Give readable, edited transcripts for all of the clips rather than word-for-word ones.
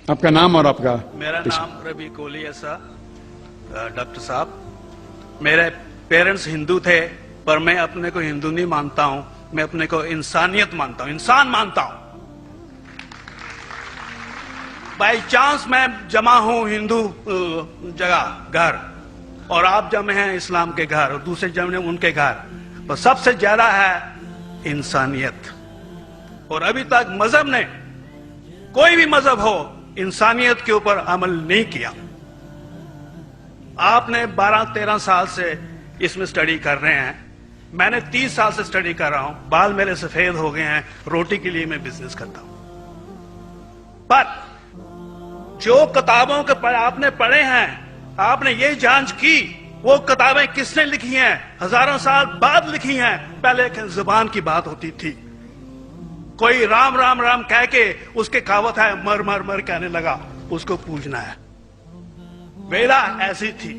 آپ کا نام اور آپ کا؟ میرا نام ربی کولی ایسا ڈاکٹر صاحب، میرے پیرنٹس ہندو تھے پر میں اپنے کو ہندو نہیں مانتا ہوں، میں اپنے کو انسانیت مانتا ہوں، انسان مانتا ہوں۔ بائی چانس میں جمع ہوں ہندو جگہ گھر، اور آپ جمع ہیں اسلام کے گھر، اور دوسرے جمع ہیں ان کے گھر، پر سب سے زیادہ ہے انسانیت۔ اور ابھی تک مذہب نے، کوئی بھی مذہب ہو، انسانیت کے اوپر عمل نہیں کیا۔ آپ نے 12-13 سال سے اس میں سٹڈی کر رہے ہیں، میں نے 30 سال سے سٹڈی کر رہا ہوں، بال میرے سفید ہو گئے ہیں، روٹی کے لیے میں بزنس کرتا ہوں۔ پر جو کتابوں کے آپ نے پڑھے ہیں، آپ نے یہ جانچ کی وہ کتابیں کس نے لکھی ہیں؟ ہزاروں سال بعد لکھی ہیں، پہلے ایک زبان کی بات ہوتی تھی، کوئی رام رام رام کہہ کے اس کے کہاوت ہے مر مر مر کہنے لگا، اس کو پوجنا ہے۔ ویدا ایسی تھی،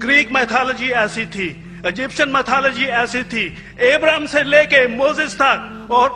گریک میتھالوجی ایسی تھی، ایجپشن میتھالوجی ایسی تھی، ابراہیم سے لے کے موزس تک، اور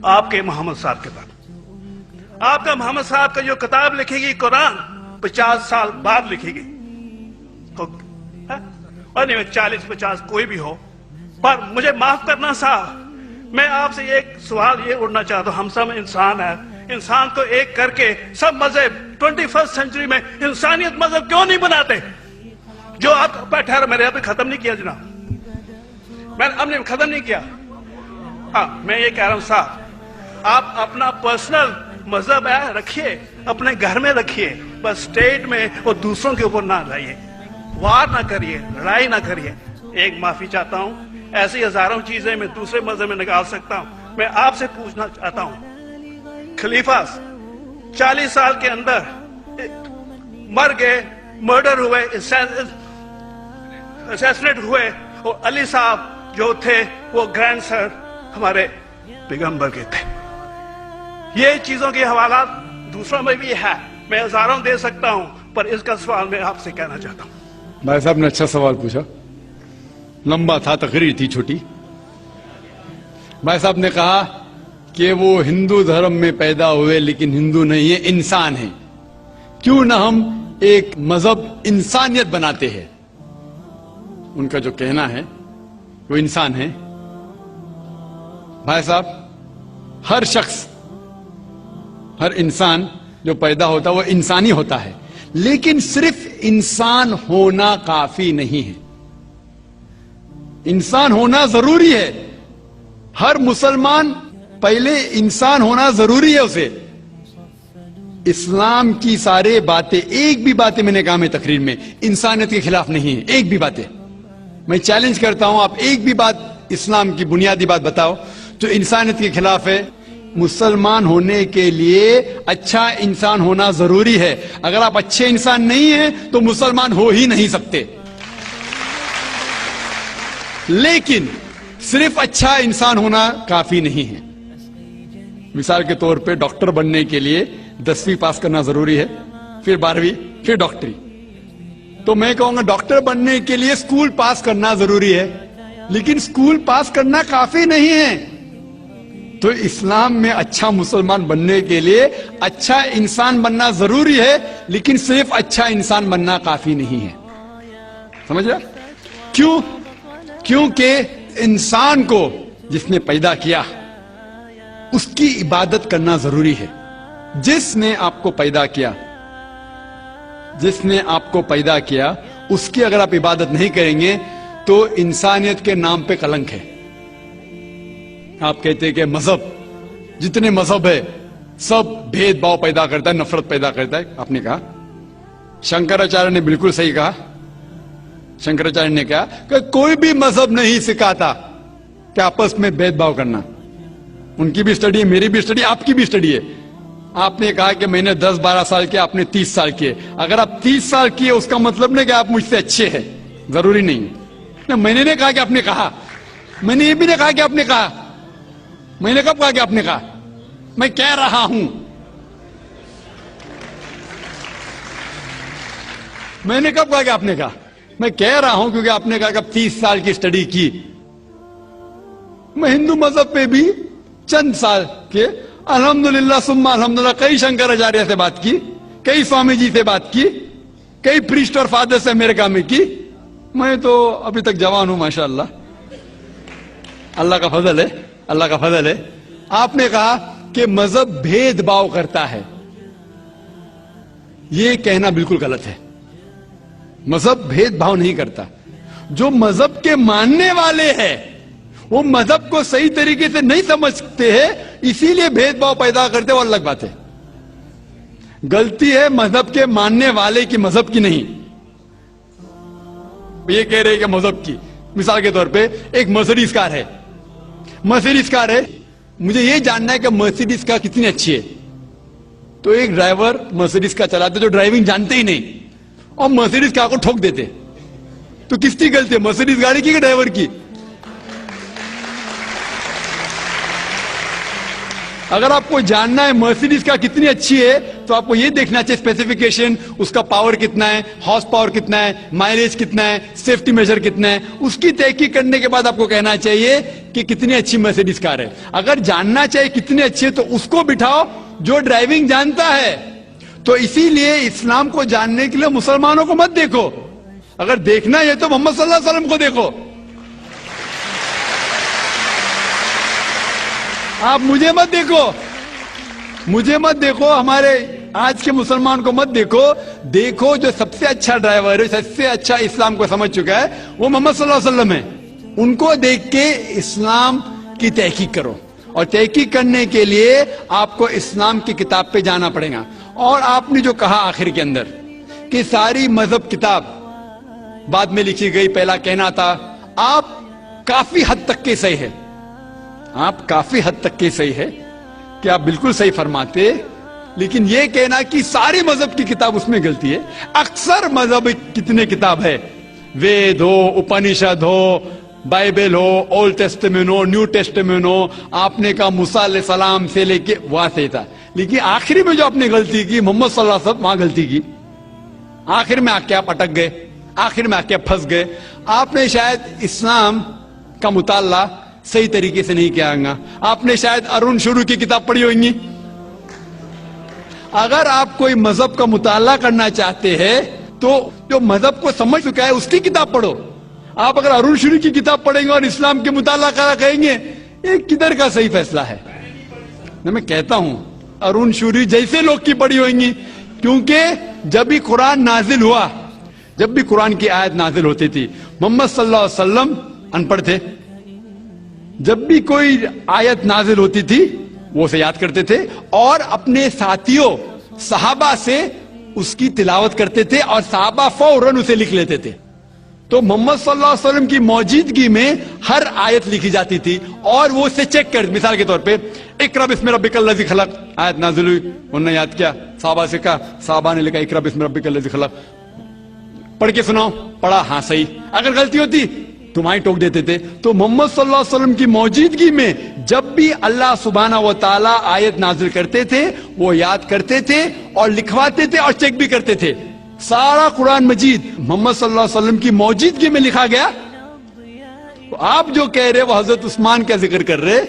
آپ کے محمد صاحب کے تک۔ آپ کا محمد صاحب کا جو کتاب لکھے گی قرآن 50 سال بعد لکھے گی، اور نہیں 40-50 کوئی بھی ہو۔ پر مجھے معاف کرنا صاحب، میں آپ سے ایک سوال یہ اڑنا چاہتا ہوں، ہم سب انسان ہیں، انسان کو ایک کر کے سب مذہب 21 سینچری میں انسانیت مذہب کیوں نہیں بناتے؟ جو آپ ٹھہرو، میرے یہاں پہ ختم نہیں کیا جناب، میں ہم نے ختم نہیں کیا۔ ہاں میں یہ کہہ رہا ہوں صاحب، آپ اپنا پرسنل مذہب ہے رکھیے، اپنے گھر میں رکھیے، بس اسٹیٹ میں اور دوسروں کے اوپر نہ لائیے، وار نہ کریے، لڑائی نہ کریے۔ ایک معافی چاہتا ہوں، ایسی ہزاروں چیزیں میں دوسرے مذہب میں نکال سکتا ہوں۔ میں آپ سے پوچھنا چاہتا ہوں، خلیفہ 40 سال کے اندر مر گئے، مرڈر ہوئے، اسیسنیٹ ہوئے، اور علی صاحب جو تھے وہ گرینڈ سر ہمارے پیغمبر کے تھے۔ یہ چیزوں کے حوالات دوسروں میں بھی ہے، میں ہزاروں دے سکتا ہوں، پر اس کا سوال میں آپ سے کہنا چاہتا ہوں۔ بھائی صاحب نے اچھا سوال پوچھا، لمبا تھا، تقریر تھی چھوٹی۔ بھائی صاحب نے کہا کہ وہ ہندو دھرم میں پیدا ہوئے لیکن ہندو نہیں ہے، انسان ہیں، کیوں نہ ہم ایک مذہب انسانیت بناتے ہیں؟ ان کا جو کہنا ہے وہ انسان ہے۔ بھائی صاحب، ہر شخص، ہر انسان جو پیدا ہوتا ہے وہ انسانی ہوتا ہے، لیکن صرف انسان ہونا کافی نہیں ہے، انسان ہونا ضروری ہے۔ ہر مسلمان پہلے انسان ہونا ضروری ہے اسے۔ اسلام کی سارے باتیں، ایک بھی باتیں میں نے کہا میں تقریر میں انسانیت کے خلاف نہیں ہے، ایک بھی باتیں میں چیلنج کرتا ہوں، آپ ایک بھی بات اسلام کی بنیادی بات بتاؤ جو انسانیت کے خلاف ہے۔ مسلمان ہونے کے لیے اچھا انسان ہونا ضروری ہے، اگر آپ اچھے انسان نہیں ہیں تو مسلمان ہو ہی نہیں سکتے۔ لیکن صرف اچھا انسان ہونا کافی نہیں ہے۔ مثال کے طور پہ ڈاکٹر بننے کے لیے 10ویں پاس کرنا ضروری ہے، پھر 12ویں، پھر ڈاکٹری۔ تو میں کہوں گا ڈاکٹر بننے کے لیے اسکول پاس کرنا ضروری ہے، لیکن اسکول پاس کرنا کافی نہیں ہے۔ تو اسلام میں اچھا مسلمان بننے کے لیے اچھا انسان بننا ضروری ہے، لیکن صرف اچھا انسان بننا کافی نہیں ہے۔ سمجھ رہے؟ کیوں؟ کیونکہ انسان کو جس نے پیدا کیا اس کی عبادت کرنا ضروری ہے۔ جس نے آپ کو پیدا کیا، جس نے آپ کو پیدا کیا، اس کی اگر آپ عبادت نہیں کریں گے تو انسانیت کے نام پہ کلنک ہے۔ آپ کہتے ہیں کہ مذہب، جتنے مذہب ہے سب بھید بھاؤ پیدا کرتا ہے، نفرت پیدا کرتا ہے۔ آپ نے کہا، شنکراچاریہ نے بالکل صحیح کہا، شنکراچاریہ نے کہا کہ کوئی بھی مذہب نہیں سکھاتا کہ آپس میں بھید بھاؤ کرنا۔ ان کی بھی اسٹڈی ہے، میری بھی اسٹڈی، آپ کی بھی اسٹڈی ہے۔ آپ نے کہا کہ میں نے 10-12 سال کیا، آپ نے 30 سال کیے۔ اگر آپ 30 سال کیے اس کا مطلب نہیں کہ آپ مجھ سے اچھے ہیں، ضروری نہیں۔ میں نے نہیں کہا کہ آپ نے کہا، میں نے یہ بھی نہیں کہا کہ آپ نے کہا، میں نے کب کہا کہ آپ نے کہا؟ میں کہہ رہا ہوں، میں نے کب کہا کہ آپ نے کہا؟ میں کہہ رہا ہوں کیونکہ آپ نے کہا کہ اب 30 سال کی اسٹڈی کی۔ میں ہندو مذہب پہ بھی چند سال کے الحمدللہ سما الحمدللہ کئی شنکراچاریہ سے بات کی, کئی سوامی جی سے بات کی, کئی پریسٹ اور فادر سے امریکہ میں کی. میں تو ابھی تک جوان ہوں ماشاءاللہ, اللہ کا فضل ہے, اللہ کا فضل ہے. آپ نے کہا کہ مذہب بھید بھاؤ کرتا ہے. یہ کہنا بالکل غلط ہے. مذہب بھید بھاؤ نہیں کرتا. جو مذہب کے ماننے والے ہیں وہ مذہب کو صحیح طریقے سے نہیں سمجھتے ہیں, اسی لیے بھید بھاؤ پیدا کرتے, وہ الگ بات ہے. غلطی ہے مذہب کے ماننے والے کی, مذہب کی نہیں. یہ کہہ رہے کہ مذہب کی, مثال کے طور پہ ایک مرسیڈیز کار ہے, مرسیڈیز کار ہے, مجھے یہ جاننا ہے کہ مرسیڈیز کار کتنی اچھی ہے. تو ایک ڈرائیور مرسیڈیز کار چلاتے جو ڈرائیونگ جانتے ہی نہیں اور مرسیڈیز کار کو ٹھوک دیتے, تو کس کی غلطی ہے, مرسیڈیز گاڑی کی کہ ڈرائیور کی؟ اگر آپ کو جاننا ہے مرسیڈیز کار کتنی اچھی ہے تو آپ کو یہ دیکھنا چاہیے اسپیسیفکیشن, اس کا پاور کتنا ہے, ہارس پاور کتنا ہے, مائلیج کتنا ہے, سیفٹی میجر کتنا ہے. اس کی تحقیق کرنے کے بعد آپ کو کہنا چاہیے کہ کتنی اچھی مرسیڈیز کار ہے. اگر جاننا چاہیے کتنی اچھی ہے تو اس کو بٹھاؤ جو ڈرائیونگ جانتا ہے. تو اسی لیے اسلام کو جاننے کے لیے مسلمانوں کو مت دیکھو, اگر دیکھنا ہے تو محمد صلی اللہ علیہ وسلم کو دیکھو. آپ مجھے مت دیکھو, مجھے مت دیکھو, ہمارے آج کے مسلمان کو مت دیکھو. دیکھو جو سب سے اچھا ڈرائیور ہے, سب سے اچھا اسلام کو سمجھ چکا ہے, وہ محمد صلی اللہ علیہ وسلم ہے. ان کو دیکھ کے اسلام کی تحقیق کرو, اور تحقیق کرنے کے لیے آپ کو اسلام کی کتاب پہ جانا پڑے گا. اور آپ نے جو کہا آخر کے اندر کہ ساری مذہب کتاب بعد میں لکھی گئی, پہلا کہنا تھا, آپ کافی حد تک کے صحیح ہے, آپ کافی حد تک کے صحیح ہے کہ آپ بالکل صحیح فرماتے, لیکن یہ کہنا کہ ساری مذہب کی کتاب اس میں غلطی ہے. اکثر مذہب کتنے کتاب ہے, وید ہو, اپنشد ہو, بائبل ہو, اولڈ ٹیسٹمنٹ ہو, نیو ٹیسٹمنٹ ہو, آپ نے کہا موسیٰ علیہ السلام سے لے کے وہاں سے تھا, لیکن آخری میں جو آپ نے غلطی کی محمد صلی اللہ علیہ وسلم, وہاں غلطی کی. آخر میں آ کے آپ اٹک گئے, آخر میں آ کے آپ پھنس گئے. آپ نے شاید اسلام کا مطالعہ صحیح طریقے سے نہیں کیا گا. آپ نے شاید ارون شروع کی کتاب پڑھی ہوگی. اگر آپ کوئی مذہب کا مطالعہ کرنا چاہتے ہیں تو جو مذہب کو سمجھ چکا ہے اس کی کتاب پڑھو. آپ اگر ارون شروع کی کتاب پڑھیں گے اور اسلام کے مطالعہ کرا کہیں گے, یہ کدھر کا صحیح فیصلہ ہے؟ میں کہتا ہوں ارون شوری جیسے لوگ کی پڑھی ہوئیں گی, کیونکہ جب بھی قرآن نازل ہوا, جب بھی قرآن کی آیت نازل ہوتی تھی, محمد صلی اللہ علیہ وسلم ان پڑھ تھے. جب بھی کوئی آیت نازل ہوتی تھی وہ اسے یاد کرتے تھے اور اپنے ساتھیوں صحابہ سے اس کی تلاوت کرتے تھے, اور صحابہ فوراً اسے لکھ لیتے تھے. تو محمد صلی اللہ علیہ وسلم کی موجودگی میں ہر آیت لکھی جاتی تھی اور وہ اسے چیک کر, مثال کے طور پہ اقرا بسم ربک الذی خلق آیت نازل ہوئی, انہوں نے یاد کیا, صحابہ سے کہا, صحابہ نے لکھا اقرا بسم ربک الذی خلق, پڑھ کے سناؤ, پڑھا, ہاں صحیح. اگر غلطی ہوتی تمہیں ٹوک دیتے تھے. تو محمد صلی اللہ علیہ وسلم کی موجودگی میں جب بھی اللہ سبحانہ و تعالی آیت نازل کرتے تھے وہ یاد کرتے تھے اور لکھواتے تھے اور چیک بھی کرتے تھے. سارا قرآن مجید محمد صلی اللہ علیہ وسلم کی موجودگی میں لکھا گیا. تو آپ جو کہہ رہے وہ حضرت عثمان کا ذکر کر رہے,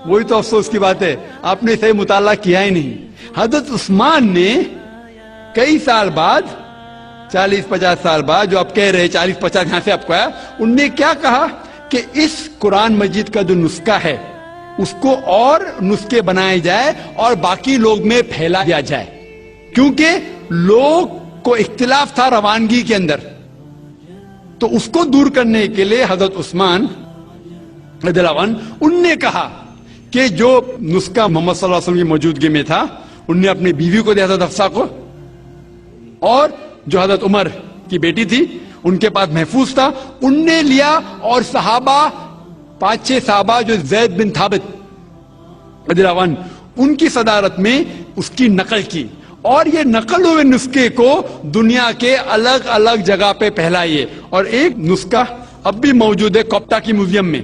وہی تو افسوس کی بات ہے, آپ نے صحیح مطالعہ کیا ہی نہیں. حضرت عثمان نے کئی سال بعد, 40-50 سال بعد, جو آپ کہہ رہے 40-50 یہاں سے آپ کو آیا, ان نے کیا کہا کہ اس قرآن مجید کا جو نسخہ ہے اس کو اور نسخے بنائے جائے اور باقی لوگ میں پھیلا دیا جائے, کیونکہ لوگ کو اختلاف تھا روانگی کے اندر. تو اس کو دور کرنے کے لیے حضرت عثمان رضی اللہ عنہ ان نے کہا کہ جو نسخہ محمد صلی اللہ علیہ وسلم کی موجودگی میں تھا ان نے اپنی بیوی کو دیا, حضرت حفصہ کو, اور جو حضرت عمر کی بیٹی تھی ان کے پاس محفوظ تھا, ان نے لیا, اور صحابہ 5-6 صحابہ جو زید بن ثابت رضی اللہ عنہ ان کی صدارت میں اس کی نقل کی, اور یہ نقل ہوئے نسخے کو دنیا کے الگ الگ جگہ پہ پھیلائیے. اور ایک نسخہ اب بھی موجود ہے کوپٹا کی میوزیم میں,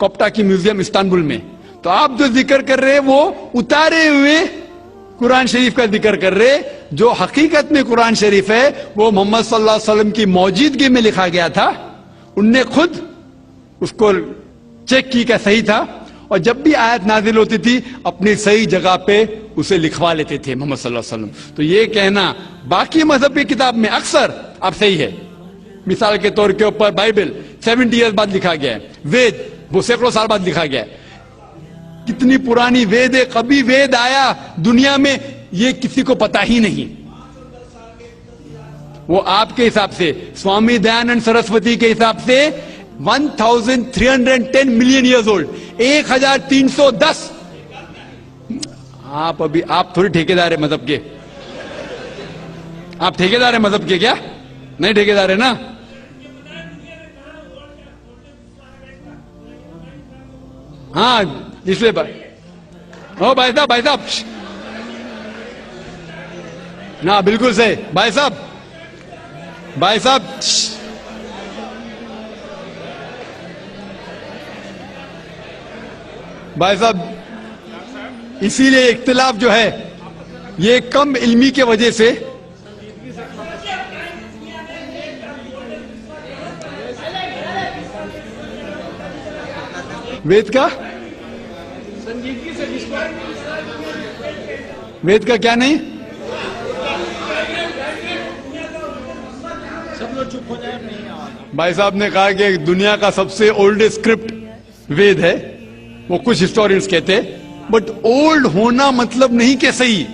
کوپٹا کی میوزیم استنبول میں. تو آپ جو ذکر کر رہے وہ اتارے ہوئے قرآن شریف کا ذکر کر رہے, جو حقیقت میں قرآن شریف ہے وہ محمد صلی اللہ علیہ وسلم کی موجودگی میں لکھا گیا تھا. ان نے خود اس کو چیک کی کہ صحیح تھا, اور جب بھی آیت نازل ہوتی تھی اپنی صحیح جگہ پہ اسے لکھوا لیتے تھے محمد صلی اللہ علیہ وسلم. تو یہ کہنا باقی مذہب کی کتاب میں اکثر اب صحیح ہے. مثال کے طور کے اوپر بائبل 70 ایئرز بعد لکھا گیا ہے, وید وہ سینکڑوں سال بعد لکھا گیا ہے. کتنی پرانی وید ہے, کبھی وید آیا دنیا میں یہ کسی کو پتا ہی نہیں. وہ آپ کے حساب سے سوامی دیانند سرسوتی کے حساب سے 1310 ملین ایئرز اولڈ, 1310. آپ تھوڑی ٹھیکیدار ہے مذہب کے, آپ ٹھیکیدار ہیں مذہب کے کیا؟ نہیں ٹھیکیدار ہے نا. ہاں اس لیے بھائی صاحب نا بالکل صحیح. بھائی صاحب اسی لیے اختلاف جو ہے یہ کم علمی کی وجہ سے وید کا کیا نہیں, بھائی صاحب نے کہا کہ دنیا کا سب سے اولڈ اسکرپٹ وید ہے. وہ کچھ ہسٹورینز کہتے بٹ اولڈ ہونا مطلب نہیں کہ صحیح.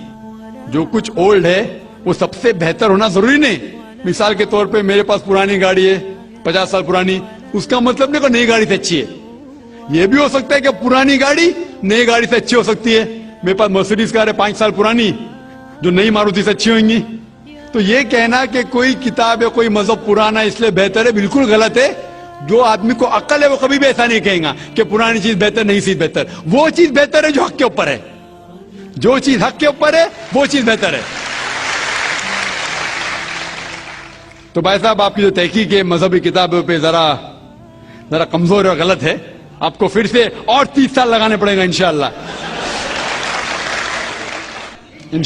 جو کچھ اولڈ ہے وہ سب سے بہتر ہونا ضروری نہیں. مثال کے طور پہ میرے پاس پرانی گاڑی ہے 50 سال پرانی, اس کا مطلب نہیں کہ نئی گاڑی سے اچھی ہے. یہ بھی ہو سکتا ہے کہ پرانی گاڑی نئی گاڑی سے اچھی ہو سکتی ہے. میرے پاس مرسیڈیز کار ہے 5 سال پرانی جو نئی ماروتی سے اچھی ہوئیں گی. تو یہ کہنا کہ کوئی کتاب یا کوئی مذہب پرانا اس لیے بہتر ہے بالکل غلط ہے. جو آدمی کو عقل ہے وہ کبھی بھی ایسا نہیں کہیں گا کہ پرانی چیز بہتر نہیں چیز بہتر. وہ چیز بہتر ہے جو حق کے اوپر ہے, جو چیز حق کے اوپر ہے وہ چیز بہتر ہے. تو بھائی صاحب آپ کی جو تحقیق ہے مذہبی کتابوں پہ ذرا کمزور اور غلط ہے. آپ کو پھر سے اور 30 سال لگانے پڑے گا انشاءاللہ.